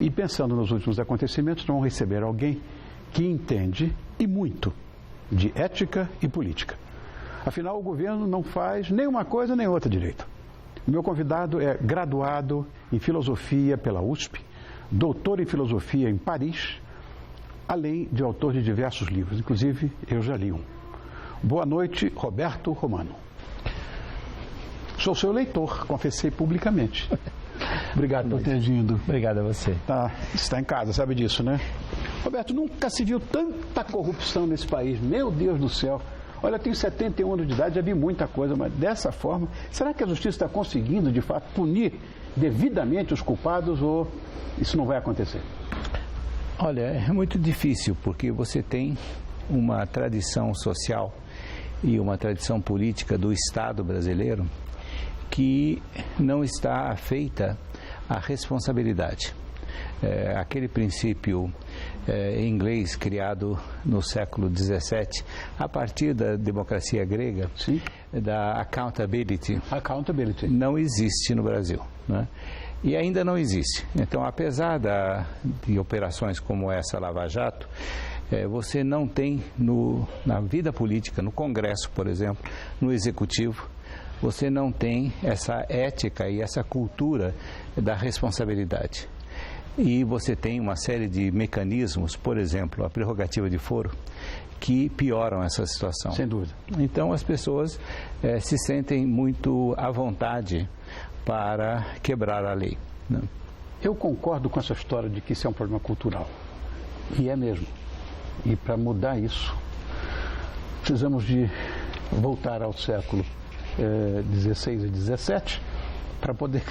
E pensando nos últimos acontecimentos, vão receber alguém que entende, e muito, de ética e política. Afinal, o governo não faz nem uma coisa nem outra direito. O meu convidado é graduado em filosofia pela USP, doutor em filosofia em Paris, além de autor de diversos livros, inclusive eu já li um. Boa noite, Roberto Romano. Sou seu leitor, confessei publicamente. Obrigado por ter vindo. Obrigado a você. Está em casa, sabe disso, né? Roberto, nunca se viu tanta corrupção nesse país. Meu Deus do céu. Olha, eu tenho 71 anos de idade, já vi muita coisa, mas dessa forma, será que a justiça está conseguindo, de fato, punir devidamente os culpados ou isso não vai acontecer? Olha, é muito difícil, porque você tem uma tradição social e uma tradição política do Estado brasileiro que não está afeita à responsabilidade. Aquele princípio inglês criado no século XVII, a partir da democracia grega, sim, da accountability, não existe no Brasil, né? E ainda não existe. Então, apesar de operações como essa Lava Jato, você não tem na vida política, no Congresso, por exemplo, no Executivo, você não tem essa ética e essa cultura da responsabilidade. E você tem uma série de mecanismos, por exemplo, a prerrogativa de foro, que pioram essa situação. Sem dúvida. Então as pessoas se sentem muito à vontade para quebrar a lei, né? Eu concordo com essa história de que isso é um problema cultural. E é mesmo. E para mudar isso, precisamos de voltar ao século 16 e 17 para poder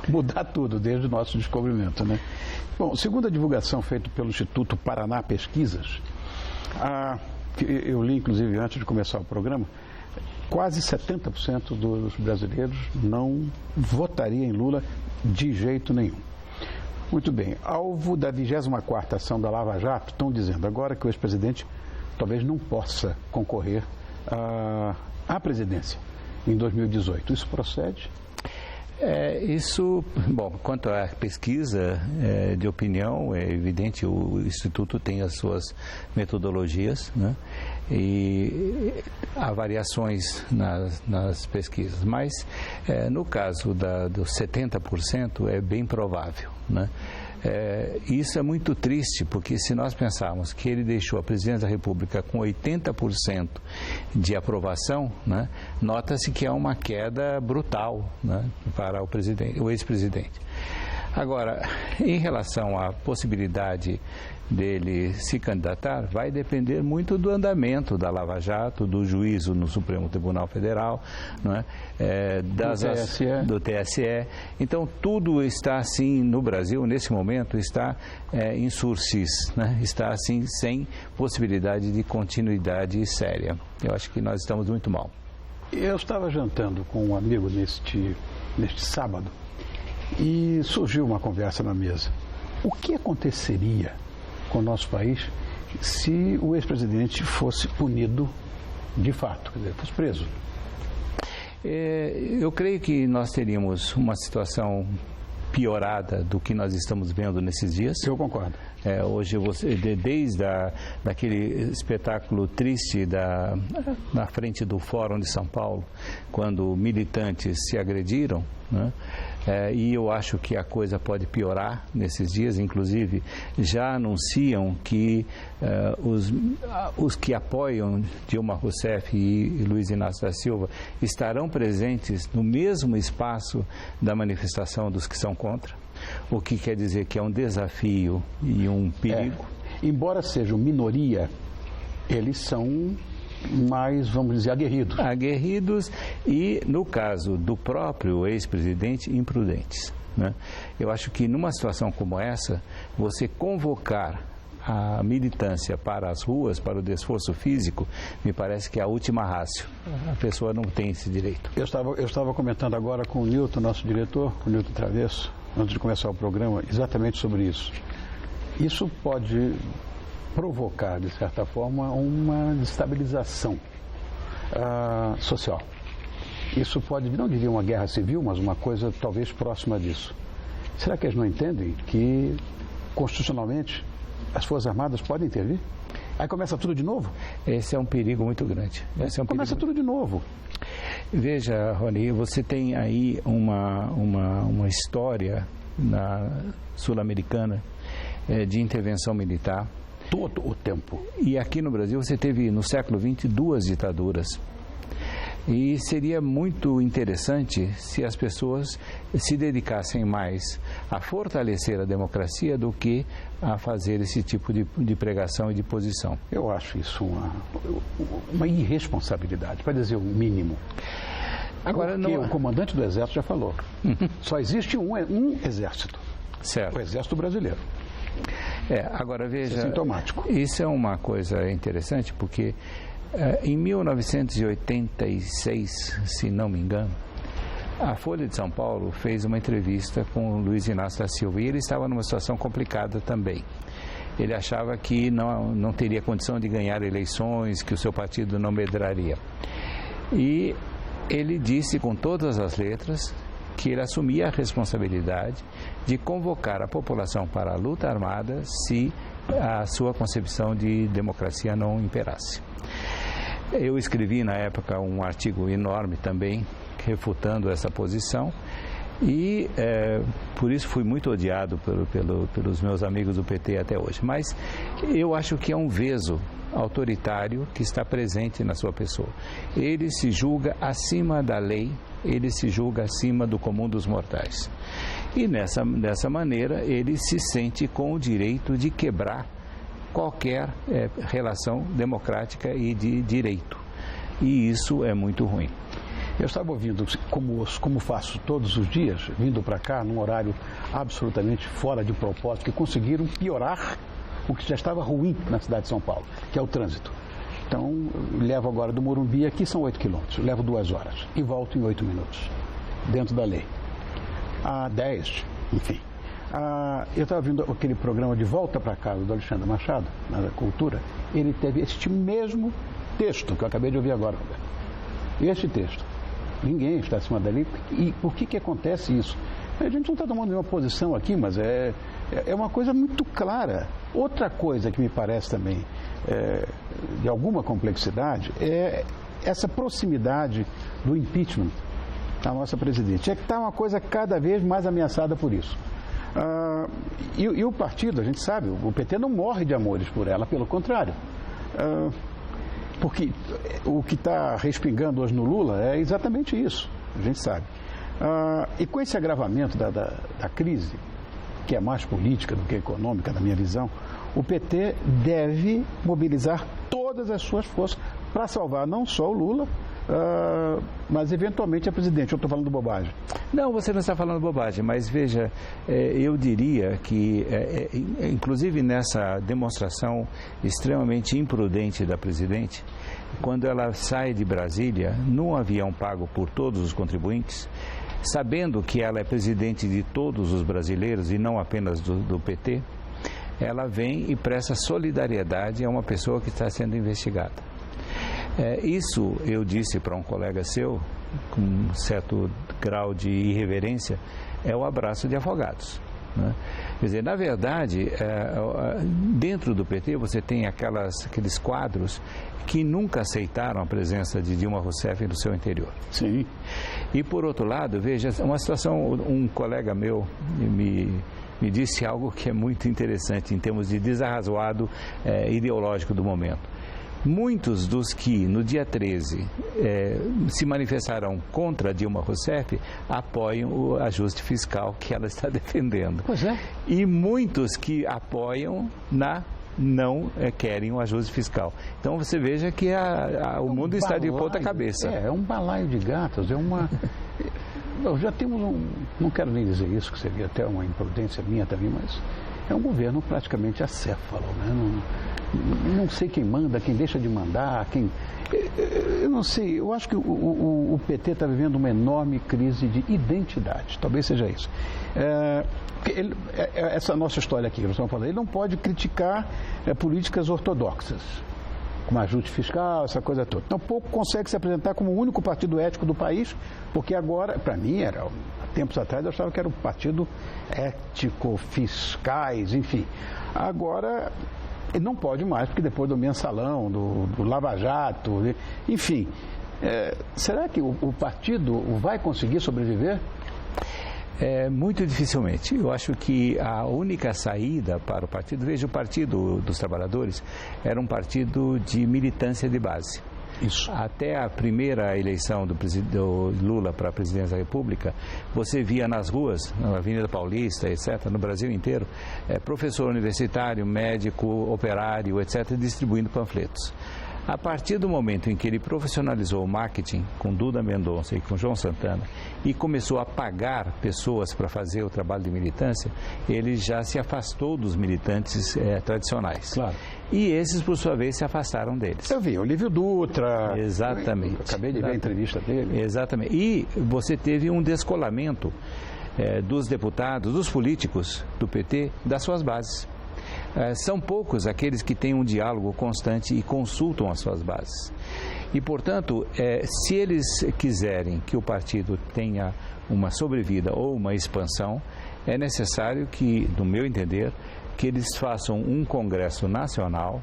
mudar tudo desde o nosso descobrimento, né? Bom, segundo a divulgação feita pelo Instituto Paraná Pesquisas, eu li inclusive antes de começar o programa, quase 70% dos brasileiros não votaria em Lula de jeito nenhum. Muito bem, alvo da 24ª ação da Lava Jato, estão dizendo agora que o ex-presidente talvez não possa concorrer à presidência em 2018. Isso procede? Bom, quanto à pesquisa de opinião, é evidente, o Instituto tem as suas metodologias, né? E há variações nas pesquisas, mas no caso dos 70% é bem provável, né? Isso é muito triste, porque se nós pensarmos que ele deixou a presidência da República com 80% de aprovação, né, nota-se que é uma queda brutal, né, para o ex-presidente. Agora, em relação à possibilidade dele se candidatar, vai depender muito do andamento da Lava Jato, do juízo no Supremo Tribunal Federal, não é? Do TSE. Então, tudo está assim no Brasil, nesse momento, está em sursis, né? Está assim sem possibilidade de continuidade séria. Eu acho que nós estamos muito mal. Eu estava jantando com um amigo neste sábado e surgiu uma conversa na mesa. O que aconteceria com o nosso país se o ex-presidente fosse punido de fato, quer dizer, fosse preso? Eu creio que nós teríamos uma situação piorada do que nós estamos vendo nesses dias. Eu concordo. Hoje, desde daquele espetáculo triste na frente do Fórum de São Paulo, quando militantes se agrediram, né? E eu acho que a coisa pode piorar nesses dias. Inclusive, já anunciam que os que apoiam Dilma Rousseff e Luiz Inácio da Silva estarão presentes no mesmo espaço da manifestação dos que são contra, o que quer dizer que é um desafio e um perigo. Embora sejam minoria, eles são mais, vamos dizer, aguerridos. Aguerridos e, no caso do próprio ex-presidente, imprudentes, né? Eu acho que numa situação como essa, você convocar a militância para as ruas, para o desforço físico, me parece que é a última ratio. A pessoa não tem esse direito. Eu estava comentando agora com o Nilton, nosso diretor, com o Nilton Travesso, antes de começar o programa, exatamente sobre isso. Isso pode provocar, de certa forma, uma destabilização social. Isso pode, não diria uma guerra civil, mas uma coisa talvez próxima disso. Será que eles não entendem que, constitucionalmente, as Forças Armadas podem intervir? Aí começa tudo de novo? Esse é um perigo muito grande. Começa tudo de novo. Veja, Rony, você tem aí uma história na sul-americana de intervenção militar. Todo o tempo. E aqui no Brasil você teve, no século XX, 2 ditaduras. E seria muito interessante se as pessoas se dedicassem mais a fortalecer a democracia do que a fazer esse tipo de pregação e de posição. Eu acho isso uma irresponsabilidade, para dizer o mínimo. Agora, porque o comandante do Exército já falou, só existe um exército, certo. O Exército Brasileiro. Agora veja, isso é sintomático. Isso é uma coisa interessante, porque em 1986, se não me engano, a Folha de São Paulo fez uma entrevista com o Luiz Inácio da Silva e ele estava numa situação complicada também. Ele achava que não teria condição de ganhar eleições, que o seu partido não medraria. E ele disse com todas as letras que ele assumia a responsabilidade de convocar a população para a luta armada se a sua concepção de democracia não imperasse. Eu escrevi na época um artigo enorme também, refutando essa posição e por isso fui muito odiado pelos meus amigos do PT até hoje. Mas eu acho que é um veso autoritário que está presente na sua pessoa. Ele se julga acima da lei, ele se julga acima do comum dos mortais. E dessa maneira ele se sente com o direito de quebrar qualquer relação democrática e de direito. E isso é muito ruim. Eu estava ouvindo, como faço todos os dias, vindo para cá num horário absolutamente fora de propósito, que conseguiram piorar o que já estava ruim na cidade de São Paulo, que é o trânsito. Então, levo agora do Morumbi, aqui são 8 quilômetros, levo 2 horas e volto em 8 minutos, dentro da lei. 10, enfim. Eu estava vendo aquele programa De Volta para Casa, do Alexandre Machado, na Cultura. Ele teve este mesmo texto que eu acabei de ouvir agora, Roberto. Este texto. Ninguém está acima da lei. E por que acontece isso? A gente não está tomando nenhuma posição aqui, mas é uma coisa muito clara. Outra coisa que me parece também de alguma complexidade é essa proximidade do impeachment da nossa presidente. É que está uma coisa cada vez mais ameaçada por isso. E o partido, a gente sabe, o PT não morre de amores por ela, pelo contrário. Porque o que está respingando hoje no Lula é exatamente isso, a gente sabe. E com esse agravamento da crise, que é mais política do que econômica, na minha visão, o PT deve mobilizar todas as suas forças para salvar não só o Lula, mas eventualmente a presidente. Eu estou falando bobagem. Não, você não está falando bobagem, mas veja, eu diria que, inclusive nessa demonstração extremamente imprudente da presidente, quando ela sai de Brasília, num avião pago por todos os contribuintes, sabendo que ela é presidente de todos os brasileiros e não apenas do PT, ela vem e presta solidariedade a uma pessoa que está sendo investigada. Isso eu disse para um colega seu, com um certo grau de irreverência, é o abraço de afogados. Né? Quer dizer, na verdade, dentro do PT você tem aqueles quadros que nunca aceitaram a presença de Dilma Rousseff no seu interior. Sim. E por outro lado, veja, uma situação, um colega meu me disse algo que é muito interessante em termos de desarrazoado ideológico do momento. Muitos dos que no dia 13 se manifestaram contra Dilma Rousseff apoiam o ajuste fiscal que ela está defendendo. Pois é. E muitos que apoiam não querem o ajuste fiscal. Então você veja que o mundo está de ponta cabeça. É um balaio de gatos, já temos não quero nem dizer isso, que seria até uma imprudência minha também, mas é um governo praticamente acéfalo, né? Não sei quem manda, quem deixa de mandar, eu não sei, eu acho que o PT está vivendo uma enorme crise de identidade, talvez seja isso. Essa nossa história aqui que nós estamos falando, ele não pode criticar políticas ortodoxas, como ajuste fiscal, essa coisa toda. Tampouco consegue se apresentar como o único partido ético do país, porque agora, para mim, era tempos atrás eu achava que era um partido ético, fiscais, enfim. Agora, ele não pode mais, porque depois do mensalão, do Lava Jato, enfim. Será que o partido vai conseguir sobreviver? Muito dificilmente. Eu acho que a única saída para o partido, veja, o Partido dos Trabalhadores era um partido de militância de base. Isso. Até a primeira eleição do Lula para a presidência da República, você via nas ruas, na Avenida Paulista, etc., no Brasil inteiro, professor universitário, médico, operário, etc., distribuindo panfletos. A partir do momento em que ele profissionalizou o marketing com Duda Mendonça e com João Santana e começou a pagar pessoas para fazer o trabalho de militância, ele já se afastou dos militantes tradicionais. Claro. E esses, por sua vez, se afastaram deles. Eu vi, Olívio Dutra. Exatamente. Acabei de ver a entrevista dele. Exatamente. E você teve um descolamento dos deputados, dos políticos do PT, das suas bases. São poucos aqueles que têm um diálogo constante e consultam as suas bases. E, portanto, se eles quiserem que o partido tenha uma sobrevida ou uma expansão, é necessário que, no meu entender, que eles façam um congresso nacional,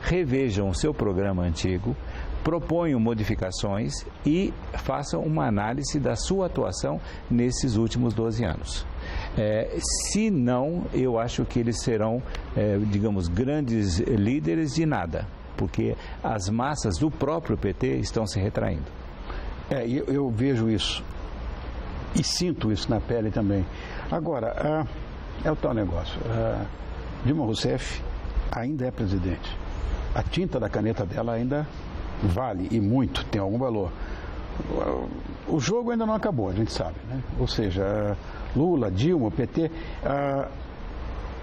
revejam o seu programa antigo, proponham modificações e façam uma análise da sua atuação nesses últimos 12 anos. Se não, eu acho que eles serão, digamos, grandes líderes de nada, porque as massas do próprio PT estão se retraindo. Eu vejo isso e sinto isso na pele também. Agora, é o tal negócio. Dilma Rousseff ainda é presidente. A tinta da caneta dela ainda vale, e muito, tem algum valor. O jogo ainda não acabou, a gente sabe, né? Ou seja, Lula, Dilma, PT,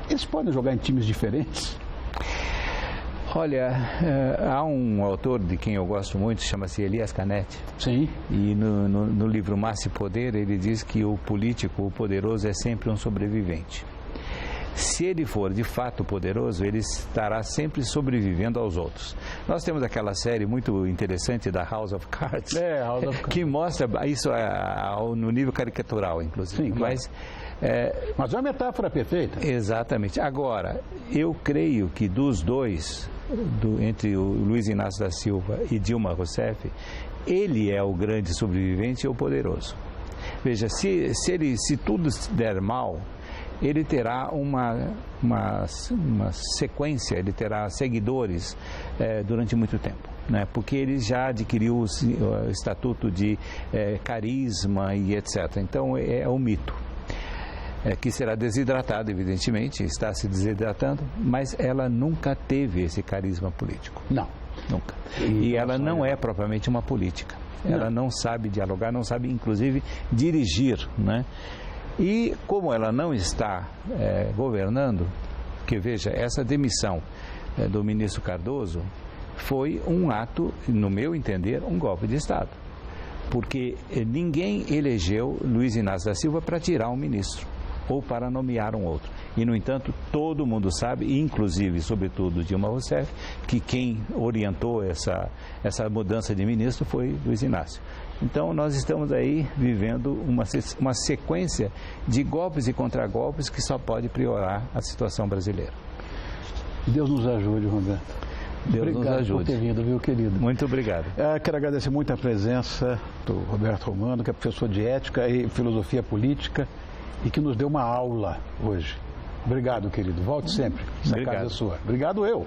eles podem jogar em times diferentes? Olha, há um autor de quem eu gosto muito, chama-se Elias Canetti. Sim. E no livro Massa e Poder, ele diz que o político, o poderoso, é sempre um sobrevivente. Se ele for de fato poderoso, ele estará sempre sobrevivendo aos outros. Nós temos aquela série muito interessante da House of Cards, House of Cards. Que mostra isso no nível caricatural, inclusive. Sim, claro. Mas é uma metáfora perfeita. Exatamente. Agora, eu creio que dos dois, entre o Luiz Inácio da Silva e Dilma Rousseff, ele é o grande sobrevivente e o poderoso. Veja, se tudo der mal, ele terá uma sequência, ele terá seguidores durante muito tempo, né? Porque ele já adquiriu o estatuto de carisma e etc. Então é um mito, que será desidratado, evidentemente, está se desidratando, mas ela nunca teve esse carisma político. Não. Nunca. E ela não é propriamente uma política. Ela não sabe dialogar, não sabe, inclusive, dirigir, né? E como ela não está governando, que veja, essa demissão do ministro Cardoso foi um ato, no meu entender, um golpe de Estado. Porque ninguém elegeu Luiz Inácio da Silva para tirar um ministro ou para nomear um outro. E, no entanto, todo mundo sabe, inclusive, sobretudo, Dilma Rousseff, que quem orientou essa mudança de ministro foi Luiz Inácio. Então, nós estamos aí vivendo uma sequência de golpes e contragolpes que só pode piorar a situação brasileira. Deus nos ajude, Roberto. Deus obrigado nos ajude. Por ter vindo, viu, querido? Muito obrigado. Quero agradecer muito a presença do Roberto Romano, que é professor de Ética e Filosofia Política e que nos deu uma aula hoje. Obrigado, querido. Volte sempre. Essa casa é sua. Obrigado eu.